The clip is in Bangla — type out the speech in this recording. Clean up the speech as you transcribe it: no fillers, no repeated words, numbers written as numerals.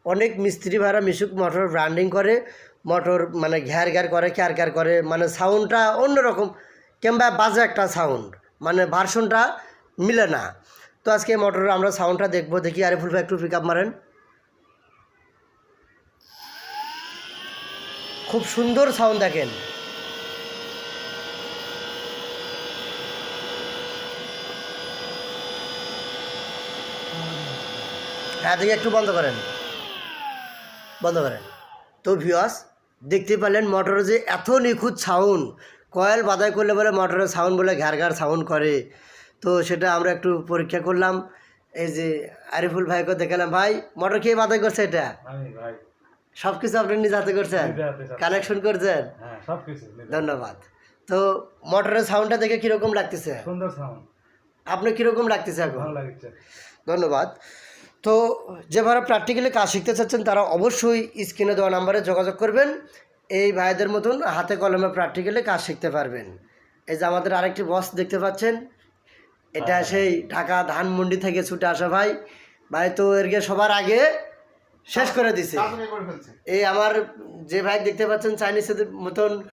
অনেক মিস্ত্রি ভাড়া মিশুক মোটর ব্র্যান্ডিং করে, মোটর মানে ঘ্যার ঘ্যার করে, ক্যার ক্যার করে, মানে সাউন্ডটা অন্যরকম, কিংবা বাজে একটা সাউন্ড, মানে ভার্সনটা মিলে না। তো আজকে মোটরের আমরা সাউন্ডটা দেখবো। দেখি আরিফুল ভাই একটু পিক আপ মারেন। খুব সুন্দর সাউন্ড দেখেন। হ্যাঁ দেখি একটু বন্ধ করেন, বন্ধ করেন। তো ভিউয়ার্স দেখতে পেলেন মোটরের যে এত নিখুঁত সাউন্ড, কয়েল বাধাই করলে বলে মোটরের সাউন্ড বলে ঘ্যার ঘ্যার সাউন্ড করে। তো সেটা আমরা একটু পরীক্ষা করলাম। এই যে আরিফুল ভাইকে দেখালাম, ভাই মোটর কে বাধাই করছে এটা? সব কিছু আপনি নিজে হাতে করছেন, কানেকশন করছেন? ধন্যবাদ। তো মোটরের সাউন্ডটা দেখে কীরকম লাগতেছে? সুন্দর সাউন্ড। আপনি কীরকম লাগতেছে এখন? ভালো লাগছে। ধন্যবাদ। তো যেভাবে প্র্যাকটিক্যালি কাজ শিখতে চাচ্ছেন তারা অবশ্যই স্ক্রিনে দেওয়া নাম্বারে যোগাযোগ করবেন। এই ভাইদের মতন হাতে কলমে প্র্যাকটিক্যালি কাজ শিখতে পারবেন। এই যে আমাদের আরেকটি বস দেখতে পাচ্ছেন, এটা সেই ঢাকা ধানমন্ডি থেকে ছুটে আসা ভাই। ভাই তো এরকে সবার আগে শেষ করে দিছে। এই আমার যে ভাই দেখতে পাচ্ছেন চাইনিজের মতন